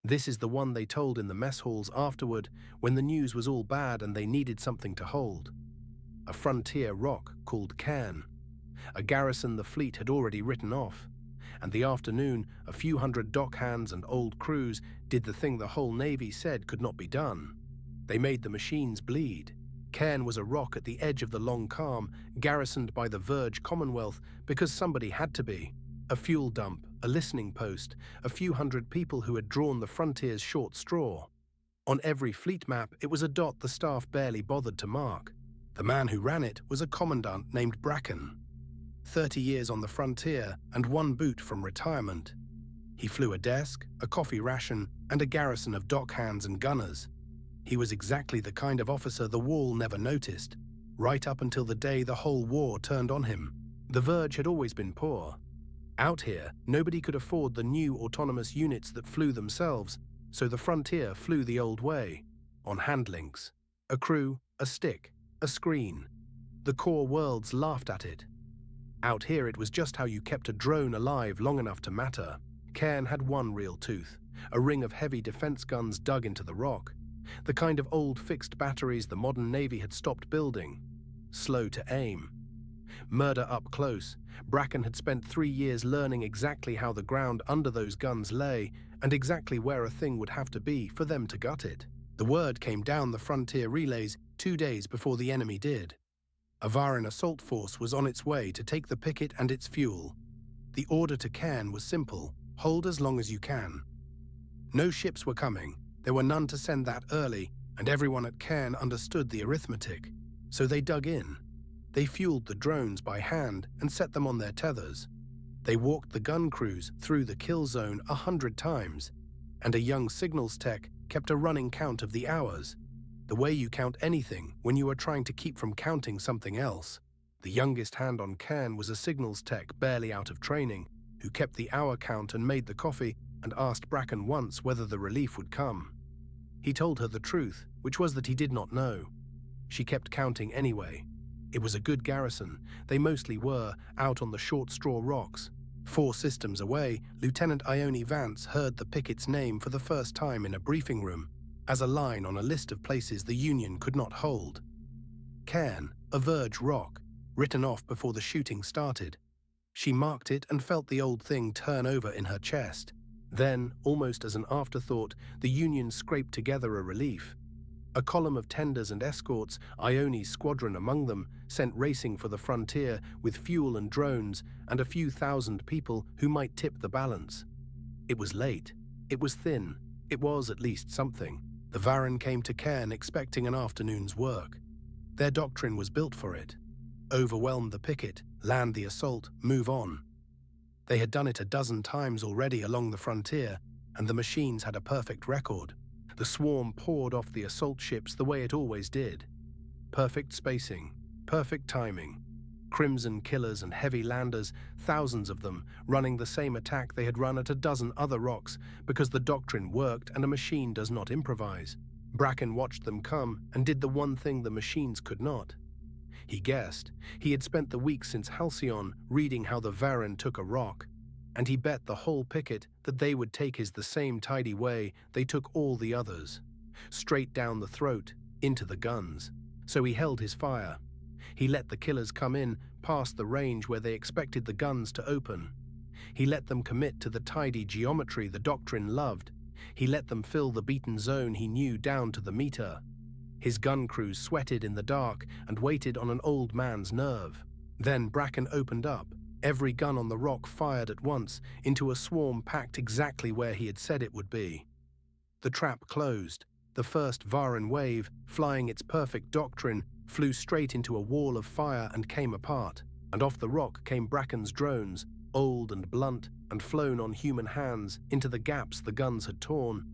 This is the one they told in the mess halls afterward, when the news was all bad and they needed something to hold. A frontier rock called Cairn. A garrison the fleet had already written off. And the afternoon, a few hundred dockhands and old crews did the thing the whole Navy said could not be done. They made the machines bleed. Cairn was a rock at the edge of the long calm, garrisoned by the Verge Commonwealth because somebody had to be. A fuel dump, a listening post, a few hundred people who had drawn the frontier's short straw. On every fleet map, it was a dot the staff barely bothered to mark. The man who ran it was a commandant named Vharen. 30 years on the frontier and one boot from retirement. He flew a desk, a coffee ration, and a garrison of dockhands and gunners. He was exactly the kind of officer the Wall never noticed, right up until the day the whole war turned on him. The Verge had always been poor. Out here, nobody could afford the new autonomous units that flew themselves, so the frontier flew the old way, on handlinks. A crew, a stick, a screen. The core worlds laughed at it. Out here it was just how you kept a drone alive long enough to matter. Cairn had one real tooth, a ring of heavy defense guns dug into the rock. The kind of old fixed batteries the modern Navy had stopped building. Slow to aim. Murder up close. Bracken had spent 3 years learning exactly how the ground under those guns lay and exactly where a thing would have to be for them to gut it. The word came down the frontier relays 2 days before the enemy did. A Vharen assault force was on its way to take the picket and its fuel. The order to Cairn was simple: hold as long as you can. No ships were coming, there were none to send that early, and everyone at Cairn understood the arithmetic. So they dug in. They fueled the drones by hand and set them on their tethers. They walked the gun crews through the kill zone 100 times, and a young signals tech kept a running count of the hours. The way you count anything when you are trying to keep from counting something else. The youngest hand on Cairn was a signals tech barely out of training, who kept the hour count and made the coffee and asked Bracken once whether the relief would come. He told her the truth, which was that he did not know. She kept counting anyway. It was a good garrison. They mostly were, out on the short straw rocks. 4 systems away, Lieutenant Ione Vance heard the picket's name for the first time in a briefing room, as a line on a list of places the Union could not hold. Cairn, a Verge rock, written off before the shooting started. She marked it and felt the old thing turn over in her chest. Then, almost as an afterthought, the Union scraped together a relief. A column of tenders and escorts, Ione's squadron among them, sent racing for the frontier with fuel and drones and a few thousand people who might tip the balance. It was late. It was thin. It was at least something. The Vharen came to Cairn expecting an afternoon's work. Their doctrine was built for it. Overwhelm the picket, land the assault, move on. They had done it a dozen times already along the frontier, and the machines had a perfect record. The swarm poured off the assault ships the way it always did. Perfect spacing, perfect timing. Crimson killers and heavy landers, thousands of them, running the same attack they had run at a dozen other rocks because the doctrine worked and a machine does not improvise. Bracken watched them come and did the one thing the machines could not. He guessed. He had spent the week since Halcyon reading how the Vharen took a rock, and he bet the whole picket that they would take his the same tidy way they took all the others. Straight down the throat, into the guns. So he held his fire. He let the killers come in past the range where they expected the guns to open. He let them commit to the tidy geometry the doctrine loved. He let them fill the beaten zone he knew down to the meter. His gun crews sweated in the dark and waited on an old man's nerve. Then Bracken opened up. Every gun on the rock fired at once into a swarm packed exactly where he had said it would be. The trap closed. The first Vharen wave, flying its perfect doctrine, flew straight into a wall of fire and came apart. And off the rock came Bracken's drones, old and blunt, and flown on human hands into the gaps the guns had torn.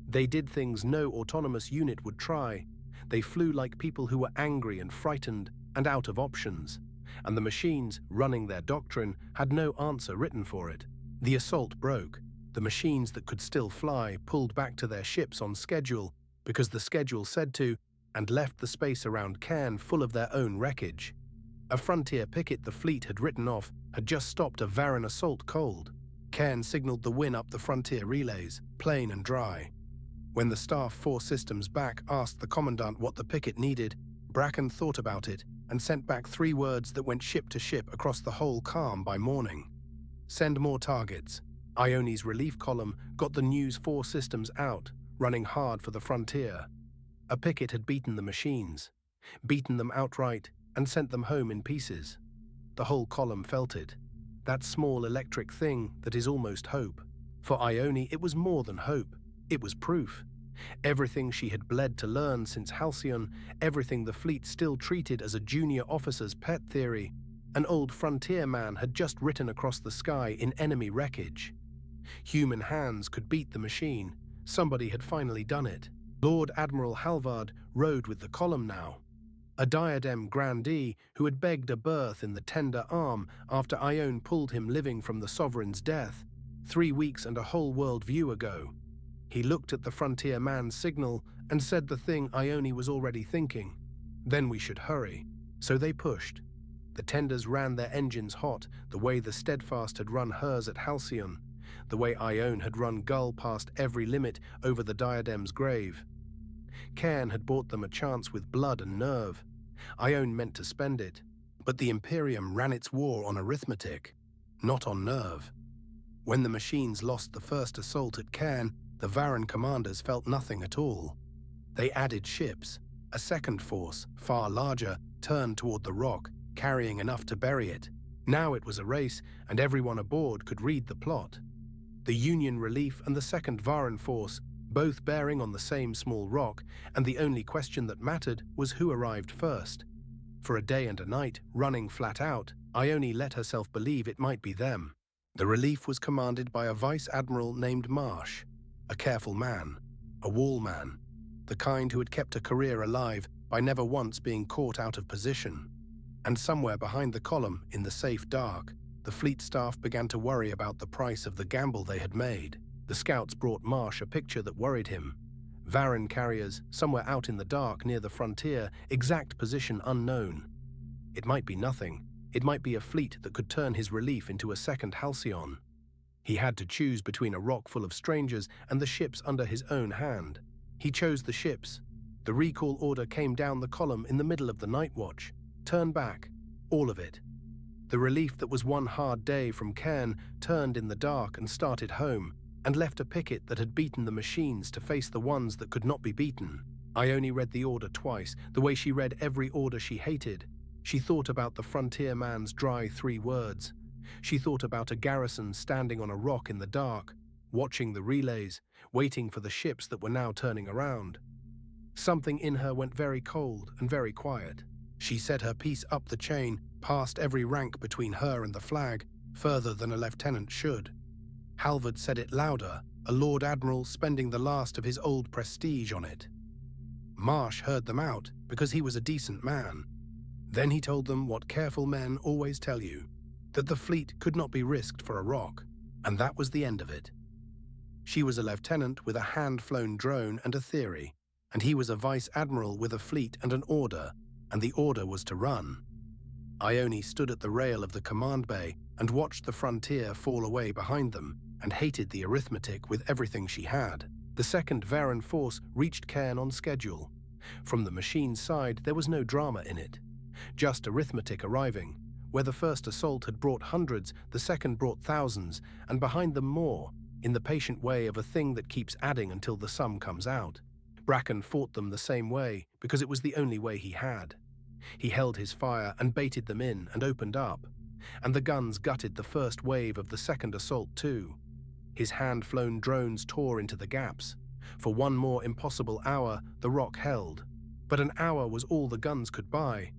They did things no autonomous unit would try. They flew like people who were angry and frightened and out of options. And the machines, running their doctrine, had no answer written for it. The assault broke. The machines that could still fly pulled back to their ships on schedule because the schedule said to, and left the space around Cairn full of their own wreckage. A frontier picket the fleet had written off had just stopped a Vharen assault cold. Cairn signaled the win up the frontier relays, plain and dry. When the staff 4 systems back asked the commandant what the picket needed, Bracken thought about it and sent back 3 words that went ship to ship across the whole calm by morning. Send more targets. Ione's relief column got the news 4 systems out, running hard for the frontier. A picket had beaten the machines, beaten them outright, and sent them home in pieces. The whole column felt it. That small electric thing that is almost hope. For Ione, it was more than hope. It was proof. Everything she had bled to learn since Halcyon, everything the fleet still treated as a junior officer's pet theory, an old frontier man had just written across the sky in enemy wreckage. Human hands could beat the machine. Somebody had finally done it. Lord Admiral Halvard rode with the column now. A diadem grandee who had begged a berth in the tender arm after Ione pulled him living from the sovereign's death, 3 weeks and a whole world view ago. He looked at the frontier man's signal and said the thing Ione was already thinking. Then we should hurry. So they pushed. The tenders ran their engines hot, the way the Steadfast had run hers at Halcyon, the way Ione had run Gull past every limit over the Diadem's grave. Cairn had bought them a chance with blood and nerve. Ione meant to spend it, but the Imperium ran its war on arithmetic, not on nerve. When the machines lost the first assault at Cairn, the Vharen commanders felt nothing at all. They added ships. A second force, far larger, turned toward the rock, carrying enough to bury it. Now it was a race, and everyone aboard could read the plot. The Union relief and the second Vharen force, both bearing on the same small rock, and the only question that mattered was who arrived first. For a day and a night, running flat out, Ione let herself believe it might be them. The relief was commanded by a vice admiral named Marsh, a careful man, a wall man, the kind who had kept a career alive by never once being caught out of position. And somewhere behind the column, in the safe dark, the fleet staff began to worry about the price of the gamble they had made. The scouts brought Marsh a picture that worried him. Vharen carriers, somewhere out in the dark near the frontier, exact position unknown. It might be nothing. It might be a fleet that could turn his relief into a second Halcyon. He had to choose between a rock full of strangers and the ships under his own hand. He chose the ships. The recall order came down the column in the middle of the night watch. Turn back. All of it. The relief that was one hard day from Cairn turned in the dark and started home, and left a picket that had beaten the machines to face the ones that could not be beaten. Ione read the order twice, the way she read every order she hated. She thought about the frontier man's dry 3 words. She thought about a garrison standing on a rock in the dark, watching the relays, waiting for the ships that were now turning around. Something in her went very cold and very quiet. She said her piece up the chain, past every rank between her and the flag, further than a lieutenant should. Halvard said it louder, a Lord Admiral spending the last of his old prestige on it. Marsh heard them out because he was a decent man. Then he told them what careful men always tell you, that the fleet could not be risked for a rock, and that was the end of it. She was a lieutenant with a hand-flown drone and a theory, and he was a vice admiral with a fleet and an order, and the order was to run. Ione stood at the rail of the command bay and watched the frontier fall away behind them, and hated the arithmetic with everything she had. The second Vharen force reached Cairn on schedule. From the machine side, there was no drama in it. Just arithmetic arriving. Where the first assault had brought hundreds, the second brought thousands, and behind them more, in the patient way of a thing that keeps adding until the sum comes out. Bracken fought them the same way, because it was the only way he had. He held his fire and baited them in and opened up, and the guns gutted the first wave of the second assault too. His hand-flown drones tore into the gaps. For one more impossible hour, the rock held. But an hour was all the guns could buy.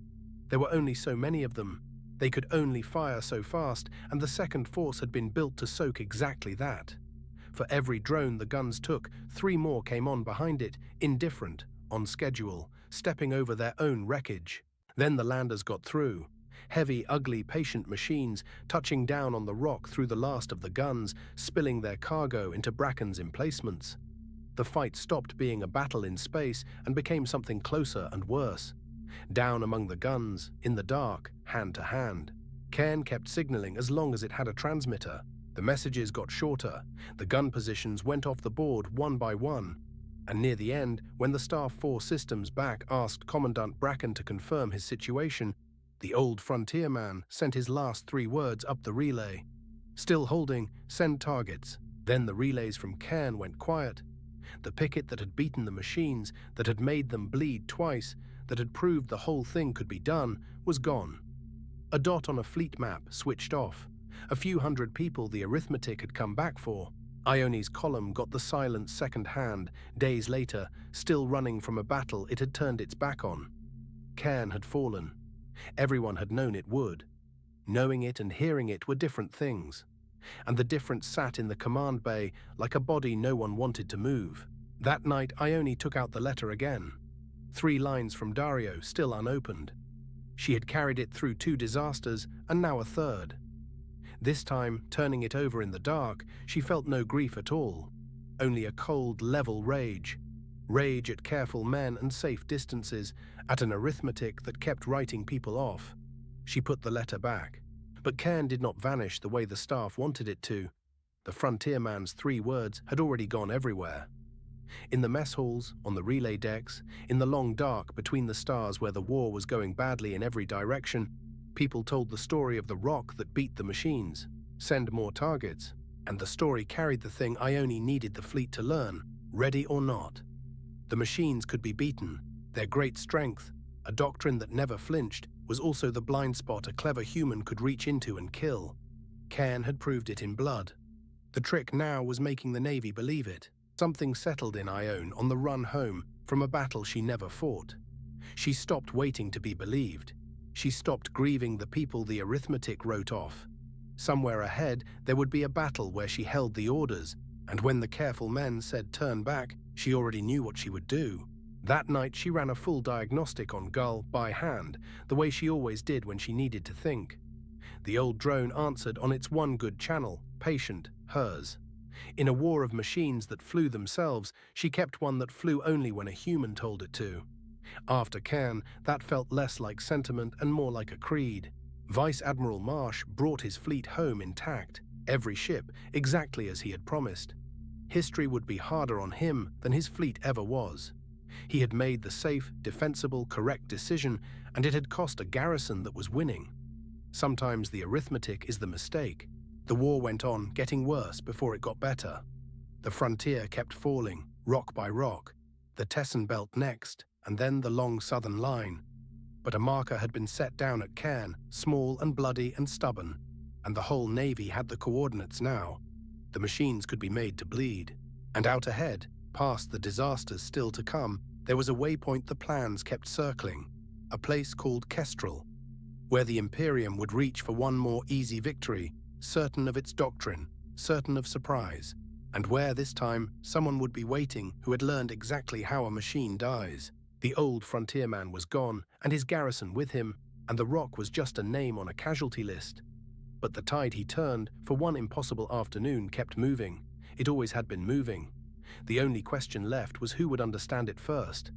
There were only so many of them. They could only fire so fast, and the second force had been built to soak exactly that. For every drone the guns took, 3 more came on behind it, indifferent, on schedule, stepping over their own wreckage. Then the landers got through. Heavy, ugly, patient machines touching down on the rock through the last of the guns, spilling their cargo into Bracken's emplacements. The fight stopped being a battle in space and became something closer and worse. Down among the guns, in the dark, hand to hand. Cairn kept signaling as long as it had a transmitter. The messages got shorter, the gun positions went off the board one by one, and near the end, when the Staff 4 systems back asked Commandant Bracken to confirm his situation, the old frontier man sent his last 3 words up the relay. Still holding, send targets. Then the relays from Cairn went quiet. The picket that had beaten the machines, that had made them bleed twice, that had proved the whole thing could be done, was gone. A dot on a fleet map switched off. A few hundred people the arithmetic had come back for. Ione's column got the silent second hand, days later, still running from a battle it had turned its back on. Cairn had fallen. Everyone had known it would. Knowing it and hearing it were different things. And the difference sat in the command bay like a body no one wanted to move. That night Ione took out the letter again. 3 lines from Dario, still unopened. She had carried it through 2 disasters, and now a third. This time, turning it over in the dark, she felt no grief at all. Only a cold, level rage. Rage at careful men and safe distances, at an arithmetic that kept writing people off. She put the letter back. But Cairn did not vanish the way the staff wanted it to. The frontier man's 3 words had already gone everywhere. In the mess halls, on the relay decks, in the long dark between the stars where the war was going badly in every direction, people told the story of the rock that beat the machines. Send more targets. And the story carried the thing Ione needed the fleet to learn, ready or not. The machines could be beaten. Their great strength, a doctrine that never flinched, was also the blind spot a clever human could reach into and kill. Cairn had proved it in blood. The trick now was making the Navy believe it. Something settled in Ione on the run home from a battle she never fought. She stopped waiting to be believed. She stopped grieving the people the arithmetic wrote off. Somewhere ahead, there would be a battle where she held the orders, and when the careful men said turn back, she already knew what she would do. That night she ran a full diagnostic on Gull by hand, the way she always did when she needed to think. The old drone answered on its one good channel, patient, hers. In a war of machines that flew themselves, she kept one that flew only when a human told it to. After Cairn, that felt less like sentiment and more like a creed. Vice Admiral Marsh brought his fleet home intact, every ship exactly as he had promised. History would be harder on him than his fleet ever was. He had made the safe, defensible, correct decision, and it had cost a garrison that was winning. Sometimes the arithmetic is the mistake. The war went on, getting worse before it got better. The frontier kept falling, rock by rock. The Tesson Belt next, and then the long southern line. But a marker had been set down at Cairn, small and bloody and stubborn, and the whole Navy had the coordinates now. The machines could be made to bleed. And out ahead, past the disasters still to come, there was a waypoint the plans kept circling, a place called Kestrel, where the Imperium would reach for one more easy victory, certain of its doctrine, certain of surprise, and where this time someone would be waiting who had learned exactly how a machine dies. The old frontierman was gone, and his garrison with him, and the rock was just a name on a casualty list. But the tide he turned, for one impossible afternoon, kept moving. It always had been moving. The only question left was who would understand it first.